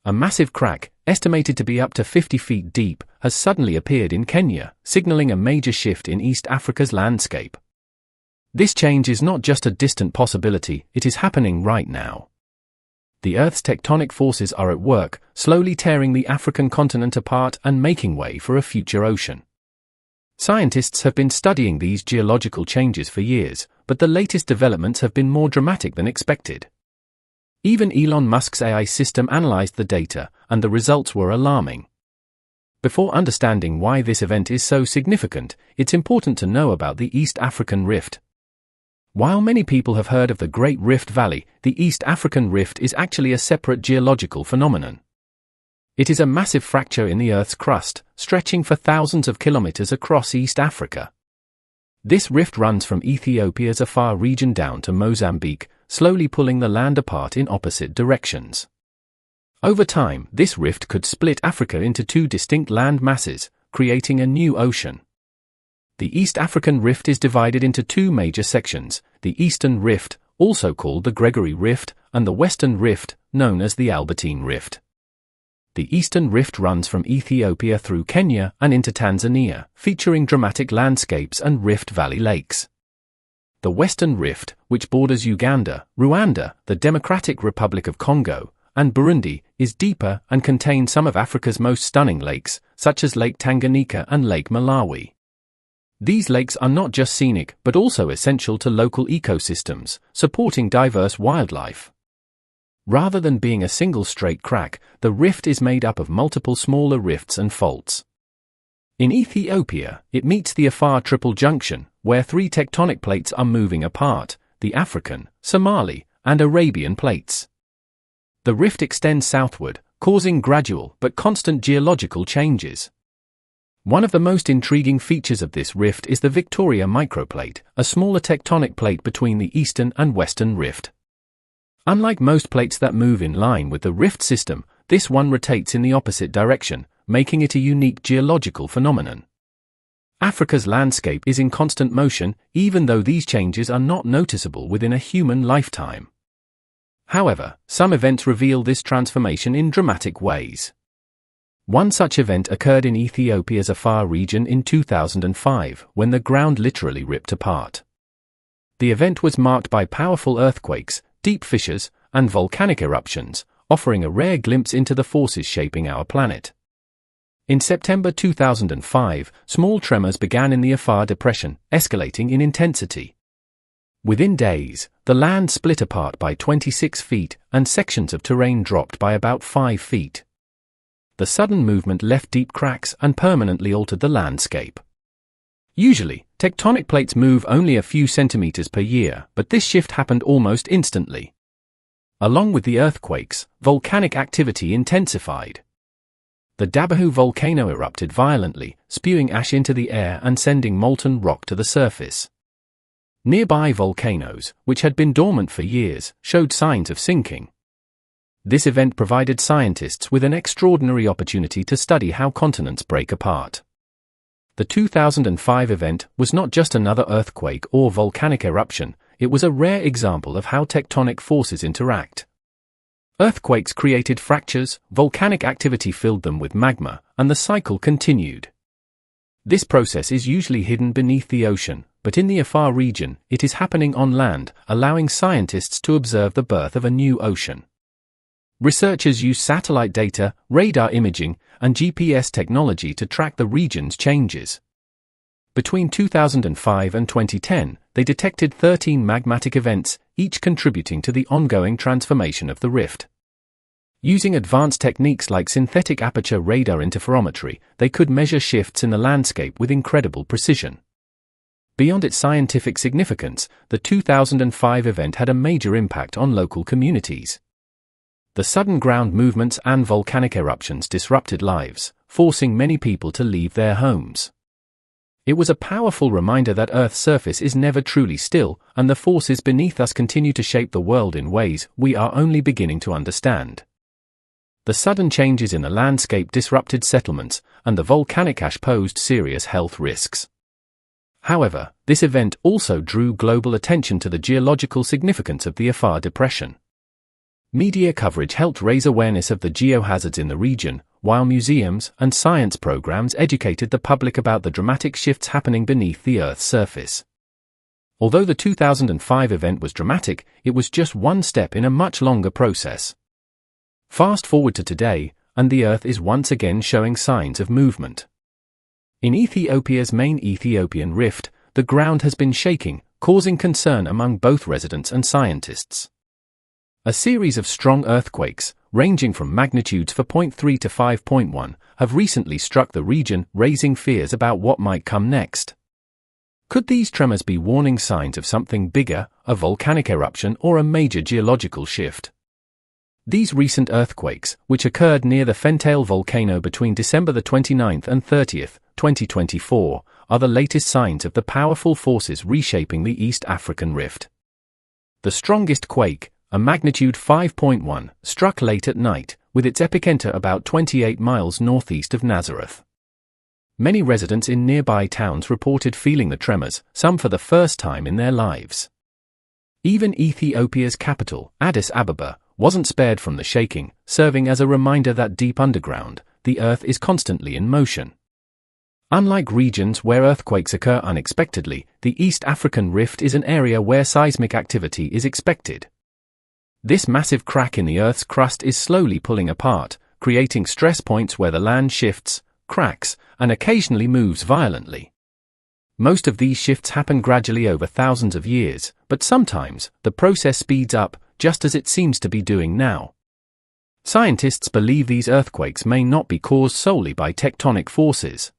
A massive crack, estimated to be up to 50 feet deep, has suddenly appeared in Kenya, signaling a major shift in East Africa's landscape. This change is not just a distant possibility, it is happening right now. The Earth's tectonic forces are at work, slowly tearing the African continent apart and making way for a future ocean. Scientists have been studying these geological changes for years, but the latest developments have been more dramatic than expected. Even Elon Musk's AI system analyzed the data, and the results were alarming. Before understanding why this event is so significant, it's important to know about the East African Rift. While many people have heard of the Great Rift Valley, the East African Rift is actually a separate geological phenomenon. It is a massive fracture in the Earth's crust, stretching for thousands of kilometers across East Africa. This rift runs from Ethiopia's Afar region down to Mozambique, slowly pulling the land apart in opposite directions. Over time, this rift could split Africa into two distinct land masses, creating a new ocean. The East African Rift is divided into two major sections, the Eastern Rift, also called the Gregory Rift, and the Western Rift, known as the Albertine Rift. The Eastern Rift runs from Ethiopia through Kenya and into Tanzania, featuring dramatic landscapes and Rift Valley lakes. The Western Rift, which borders Uganda, Rwanda, the Democratic Republic of Congo, and Burundi, is deeper and contains some of Africa's most stunning lakes, such as Lake Tanganyika and Lake Malawi. These lakes are not just scenic but also essential to local ecosystems, supporting diverse wildlife. Rather than being a single straight crack, the rift is made up of multiple smaller rifts and faults. In Ethiopia, it meets the Afar Triple Junction, where three tectonic plates are moving apart, the African, Somali, and Arabian plates. The rift extends southward, causing gradual but constant geological changes. One of the most intriguing features of this rift is the Victoria microplate, a smaller tectonic plate between the eastern and western rift. Unlike most plates that move in line with the rift system, this one rotates in the opposite direction, making it a unique geological phenomenon. Africa's landscape is in constant motion, even though these changes are not noticeable within a human lifetime. However, some events reveal this transformation in dramatic ways. One such event occurred in Ethiopia's Afar region in 2005, when the ground literally ripped apart. The event was marked by powerful earthquakes, deep fissures, and volcanic eruptions, offering a rare glimpse into the forces shaping our planet. In September 2005, small tremors began in the Afar Depression, escalating in intensity. Within days, the land split apart by 26 feet, and sections of terrain dropped by about 5 feet. The sudden movement left deep cracks and permanently altered the landscape. Usually, tectonic plates move only a few centimeters per year, but this shift happened almost instantly. Along with the earthquakes, volcanic activity intensified. The Dabahu volcano erupted violently, spewing ash into the air and sending molten rock to the surface. Nearby volcanoes, which had been dormant for years, showed signs of sinking. This event provided scientists with an extraordinary opportunity to study how continents break apart. The 2005 event was not just another earthquake or volcanic eruption, it was a rare example of how tectonic forces interact. Earthquakes created fractures, volcanic activity filled them with magma, and the cycle continued. This process is usually hidden beneath the ocean, but in the Afar region, it is happening on land, allowing scientists to observe the birth of a new ocean. Researchers use satellite data, radar imaging, and GPS technology to track the region's changes. Between 2005 and 2010, they detected 13 magmatic events, each contributing to the ongoing transformation of the rift. Using advanced techniques like synthetic aperture radar interferometry, they could measure shifts in the landscape with incredible precision. Beyond its scientific significance, the 2005 event had a major impact on local communities. The sudden ground movements and volcanic eruptions disrupted lives, forcing many people to leave their homes. It was a powerful reminder that Earth's surface is never truly still, and the forces beneath us continue to shape the world in ways we are only beginning to understand. The sudden changes in the landscape disrupted settlements, and the volcanic ash posed serious health risks. However, this event also drew global attention to the geological significance of the Afar Depression. Media coverage helped raise awareness of the geohazards in the region, while museums and science programs educated the public about the dramatic shifts happening beneath the Earth's surface. Although the 2005 event was dramatic, it was just one step in a much longer process. Fast forward to today, and the Earth is once again showing signs of movement. In Ethiopia's main Ethiopian rift, the ground has been shaking, causing concern among both residents and scientists. A series of strong earthquakes, ranging from magnitudes 4.3 to 5.1, have recently struck the region, raising fears about what might come next. Could these tremors be warning signs of something bigger, a volcanic eruption or a major geological shift? These recent earthquakes, which occurred near the Fentale volcano between December 29 and 30, 2024, are the latest signs of the powerful forces reshaping the East African rift. The strongest quake, a magnitude 5.1, struck late at night, with its epicenter about 28 miles northeast of Nazareth. Many residents in nearby towns reported feeling the tremors, some for the first time in their lives. Even Ethiopia's capital, Addis Ababa, wasn't spared from the shaking, serving as a reminder that deep underground, the Earth is constantly in motion. Unlike regions where earthquakes occur unexpectedly, the East African rift is an area where seismic activity is expected. This massive crack in the Earth's crust is slowly pulling apart, creating stress points where the land shifts, cracks, and occasionally moves violently. Most of these shifts happen gradually over thousands of years, but sometimes the process speeds up, just as it seems to be doing now. Scientists believe these earthquakes may not be caused solely by tectonic forces.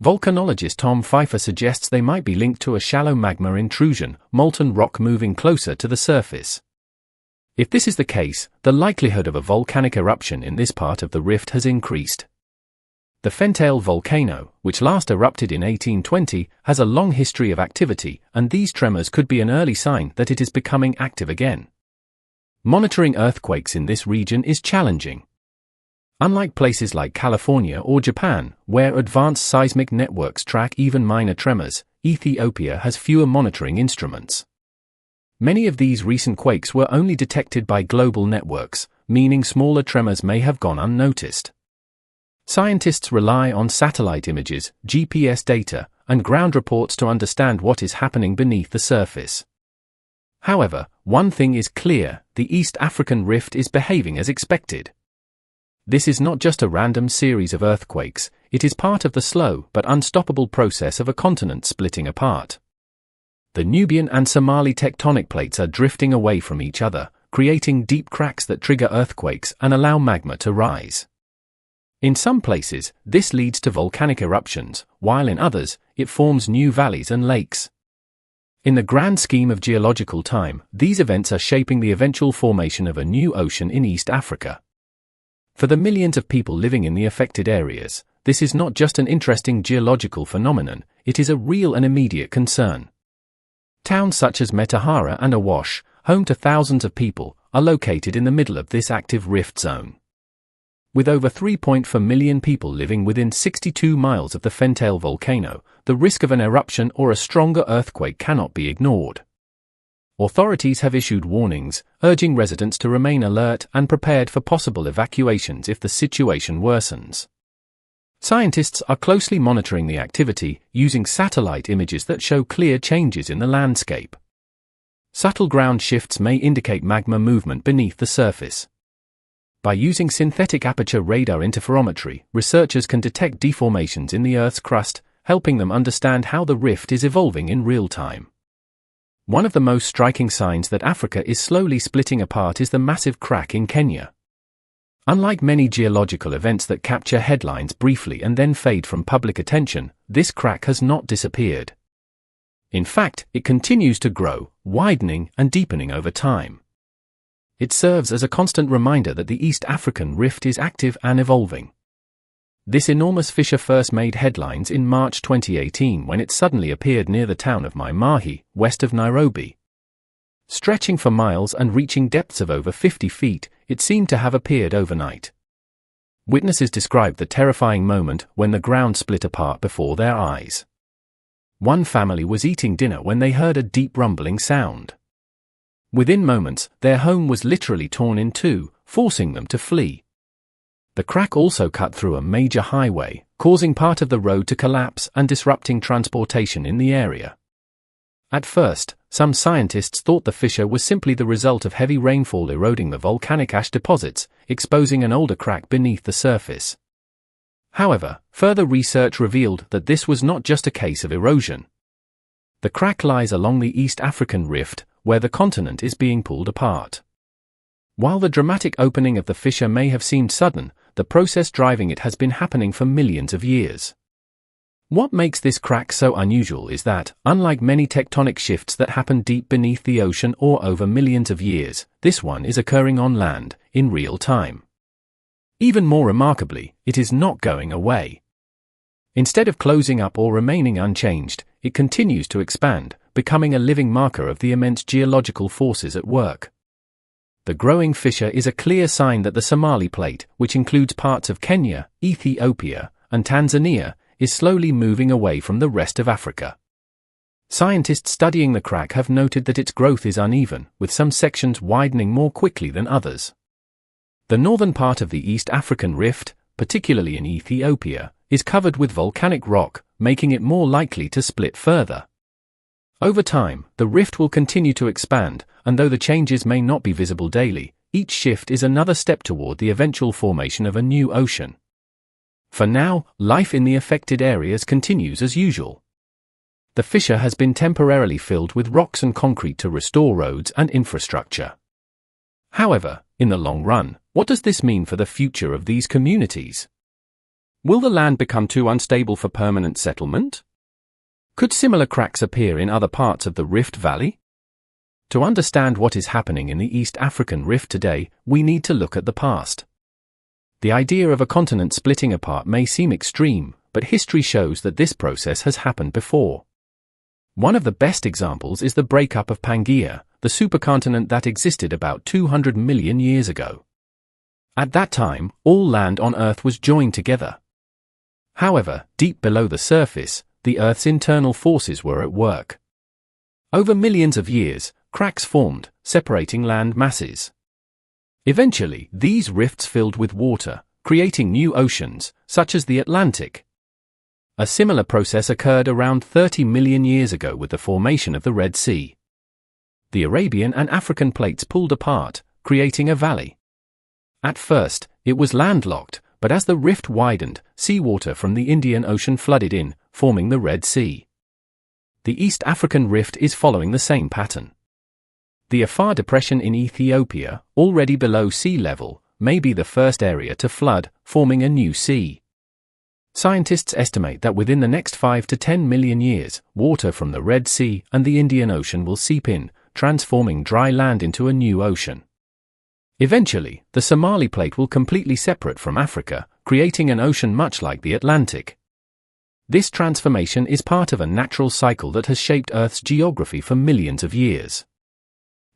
Volcanologist Tom Pfeiffer suggests they might be linked to a shallow magma intrusion, molten rock moving closer to the surface. If this is the case, the likelihood of a volcanic eruption in this part of the rift has increased. The Fentale volcano, which last erupted in 1820, has a long history of activity, and these tremors could be an early sign that it is becoming active again. Monitoring earthquakes in this region is challenging. Unlike places like California or Japan, where advanced seismic networks track even minor tremors, Ethiopia has fewer monitoring instruments. Many of these recent quakes were only detected by global networks, meaning smaller tremors may have gone unnoticed. Scientists rely on satellite images, GPS data, and ground reports to understand what is happening beneath the surface. However, one thing is clear: the East African rift is behaving as expected. This is not just a random series of earthquakes, it is part of the slow but unstoppable process of a continent splitting apart. The Nubian and Somali tectonic plates are drifting away from each other, creating deep cracks that trigger earthquakes and allow magma to rise. In some places, this leads to volcanic eruptions, while in others, it forms new valleys and lakes. In the grand scheme of geological time, these events are shaping the eventual formation of a new ocean in East Africa. For the millions of people living in the affected areas, this is not just an interesting geological phenomenon, it is a real and immediate concern. Towns such as Metahara and Awash, home to thousands of people, are located in the middle of this active rift zone. With over 3.4 million people living within 62 miles of the Fentale volcano, the risk of an eruption or a stronger earthquake cannot be ignored. Authorities have issued warnings, urging residents to remain alert and prepared for possible evacuations if the situation worsens. Scientists are closely monitoring the activity, using satellite images that show clear changes in the landscape. Subtle ground shifts may indicate magma movement beneath the surface. By using synthetic aperture radar interferometry, researchers can detect deformations in the Earth's crust, helping them understand how the rift is evolving in real time. One of the most striking signs that Africa is slowly splitting apart is the massive crack in Kenya. Unlike many geological events that capture headlines briefly and then fade from public attention, this crack has not disappeared. In fact, it continues to grow, widening and deepening over time. It serves as a constant reminder that the East African rift is active and evolving. This enormous fissure first made headlines in March 2018 when it suddenly appeared near the town of Mai Mahi, west of Nairobi. Stretching for miles and reaching depths of over 50 feet, it seemed to have appeared overnight. Witnesses described the terrifying moment when the ground split apart before their eyes. One family was eating dinner when they heard a deep rumbling sound. Within moments, their home was literally torn in two, forcing them to flee. The crack also cut through a major highway, causing part of the road to collapse and disrupting transportation in the area. At first, some scientists thought the fissure was simply the result of heavy rainfall eroding the volcanic ash deposits, exposing an older crack beneath the surface. However, further research revealed that this was not just a case of erosion. The crack lies along the East African Rift, where the continent is being pulled apart. While the dramatic opening of the fissure may have seemed sudden, the process driving it has been happening for millions of years. What makes this crack so unusual is that, unlike many tectonic shifts that happen deep beneath the ocean or over millions of years, this one is occurring on land, in real time. Even more remarkably, it is not going away. Instead of closing up or remaining unchanged, it continues to expand, becoming a living marker of the immense geological forces at work. The growing fissure is a clear sign that the Somali Plate, which includes parts of Kenya, Ethiopia, and Tanzania, is slowly moving away from the rest of Africa. Scientists studying the crack have noted that its growth is uneven, with some sections widening more quickly than others. The northern part of the East African Rift, particularly in Ethiopia, is covered with volcanic rock, making it more likely to split further. Over time, the rift will continue to expand, and though the changes may not be visible daily, each shift is another step toward the eventual formation of a new ocean. For now, life in the affected areas continues as usual. The fissure has been temporarily filled with rocks and concrete to restore roads and infrastructure. However, in the long run, what does this mean for the future of these communities? Will the land become too unstable for permanent settlement? Could similar cracks appear in other parts of the Rift Valley? To understand what is happening in the East African Rift today, we need to look at the past. The idea of a continent splitting apart may seem extreme, but history shows that this process has happened before. One of the best examples is the breakup of Pangaea, the supercontinent that existed about 200 million years ago. At that time, all land on Earth was joined together. However, deep below the surface, the Earth's internal forces were at work. Over millions of years, cracks formed, separating land masses. Eventually, these rifts filled with water, creating new oceans, such as the Atlantic. A similar process occurred around 30 million years ago with the formation of the Red Sea. The Arabian and African plates pulled apart, creating a valley. At first, it was landlocked, but as the rift widened, seawater from the Indian Ocean flooded in, forming the Red Sea. The East African Rift is following the same pattern. The Afar Depression in Ethiopia, already below sea level, may be the first area to flood, forming a new sea. Scientists estimate that within the next 5 to 10 million years, water from the Red Sea and the Indian Ocean will seep in, transforming dry land into a new ocean. Eventually, the Somali Plate will completely separate from Africa, creating an ocean much like the Atlantic. This transformation is part of a natural cycle that has shaped Earth's geography for millions of years.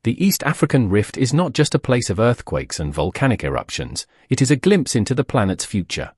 The East African Rift is not just a place of earthquakes and volcanic eruptions, it is a glimpse into the planet's future.